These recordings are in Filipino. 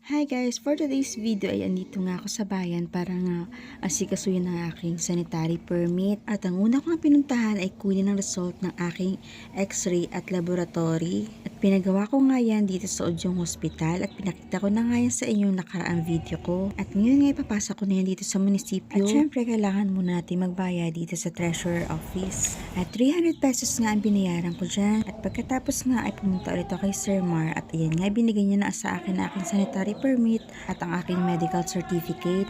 Hi guys! For today's video ay andito nga ako sa bayan para nga asikasuhin ang aking sanitary permit. At ang una ko nga pinuntahan ay kunin ang result ng aking x-ray at laboratory. At pinagawa ko nga yan dito sa Odyong Hospital at pinakita ko na nga yan sa inyong nakaraang video ko. At ngayon nga ipapasa ko na yan dito sa munisipyo. At syempre kailangan muna natin magbayad dito sa treasurer office. At 300 pesos nga ang binayaran ko dyan. At pagkatapos nga ay pumunta ulit ako kay Sir Mar at ayan nga binigay niya na sa akin na aking sanitary permit at ang aking medical certificate.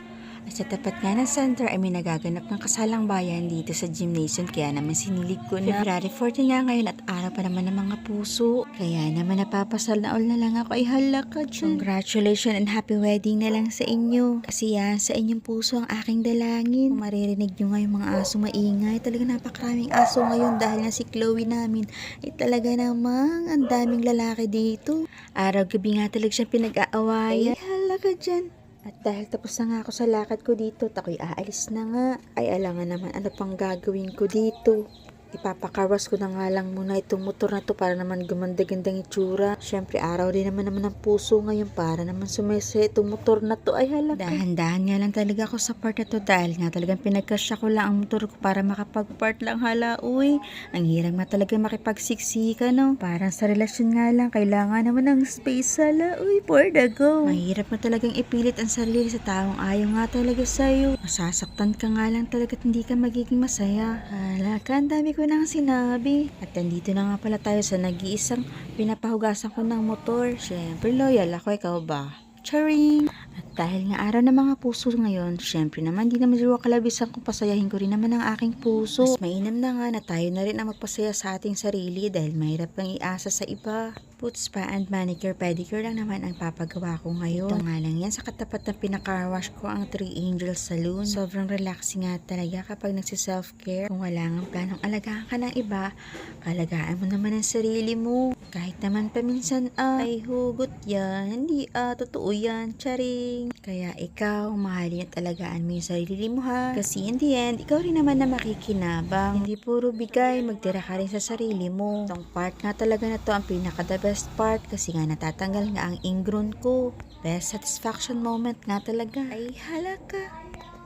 At sa tapat nga ng center ay may nagaganap ng kasalang bayan dito sa gymnasium kaya naman sinilig ko na. February 14 nga ngayon at araw pa naman ng mga puso. Kaya naman napapasal na all na lang ako ay hala ka dyan. Congratulations and happy wedding na lang sa inyo. Kasi yan sa inyong puso ang aking dalangin. Kung maririnig nyo nga yung mga aso maingay, talaga napakaraming aso ngayon dahil nga si Chloe namin ay talaga namang ang daming lalaki dito. Araw-gabi nga talaga siya pinag-aawayan. Ay hala ka dyan. At dahil tapos na nga ako sa lakad ko dito, ako'y aalis na nga. Ay alangan naman ano pang gagawin ko dito. Ipapakarwas ko na nga lang muna itong motor na to para naman gumanda-gandang itsura. Syempre araw din naman ng puso ngayon para naman sumese itong motor na to. Ay halaka. Dahan-dahan nga lang talaga ako sa part na to dahil nga talagang pinagkasya ko lang ang motor ko para makapag-part lang. Hala, uy. Ang hirap nga talaga makipagsiksika, no? Parang sa relasyon nga lang, kailangan naman ng space. Hala, uy, for the go. Mahirap na talagang ipilit ang sarili sa taong ayaw nga talaga sa'yo. Masasaktan ka nga lang talaga at hindi ka magiging masaya. Hala ka, ang dami ko nang sinabi. At nandito na nga pala tayo sa nag-iisang pinapahugasan ko ng motor. Syempre loyal ako, ikaw ba? Charing! At dahil nga araw ng mga puso ngayon, syempre naman di naman siguro kalabisan kung pasayahin ko rin naman ang aking puso. Mas mainam na nga na tayo na rin ang magpasaya sa ating sarili dahil mahirap kang iasa sa iba. Foot spa and manicure pedicure lang naman ang papagawa ko ngayon. Ito nga lang yan sa katapat ng pinaka-wash ko ang 3 Angels Saloon. Sobrang relaxing nga talaga kapag nagsi-self-care. Kung wala nga planong alagaan ka ng iba, kalagaan mo naman ang sarili mo. Kahit naman paminsan ay hugot yan. Hindi totoo yan. Charing. Kaya ikaw, mahalin at alagaan mo yung sarili mo ha. Kasi in the end, ikaw rin naman na makikinabang. Hindi puro bigay, magtira ka rin sa sarili mo. Itong part nga talaga na to ang pinaka-the best part kasi nga natatanggal nga ang ingrown ko. Best satisfaction moment nga talaga. Ay halaka.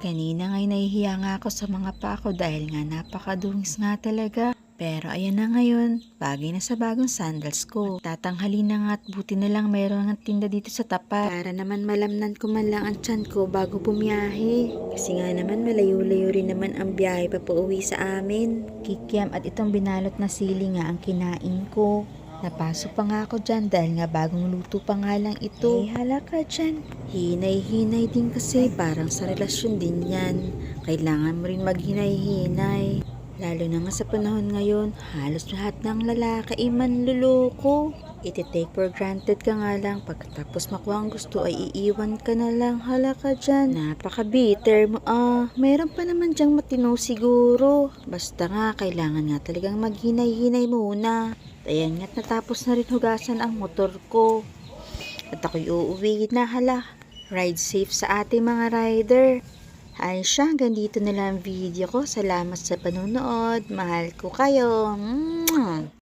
Kanina nga'y nahihiya nga ako sa mga pa ko dahil nga napakadungis nga talaga. Pero ayan na ngayon, bagay na sa bagong sandals ko. Tatanghali na nga at buti na lang mayroon ng tinda dito sa tapat. Para naman malamnan ko man lang ang tiyan ko bago bumiyahe. Kasi nga naman malayo-layo rin naman ang biyahe papauwi sa amin. Kikiam at itong binalot na sili nga ang kinain ko. Napasok pa nga ako dyan dahil nga bagong luto pa nga lang ito. Eh hala ka dyan. Hinay-hinay din kasi parang sa relasyon din yan. Kailangan mo rin maghinay-hinay. Lalo na nga sa panahon ngayon, halos lahat ng lalaki ay manluloko. Iti-take for granted ka nga lang, pagkatapos makuha ang gusto ay iiwan ka na lang. Hala ka dyan. Napaka-bitter mo Meron pa naman dyang matino siguro. Basta nga, kailangan nga talagang maghinay-hinay muna. Ayan nga't natapos na rin hugasan ang motor ko. At ako'y uuwi na hala. Ride safe sa ating mga rider. Ay siya, hanggang dito na lang ang video ko. Salamat sa panonood. Mahal ko kayo.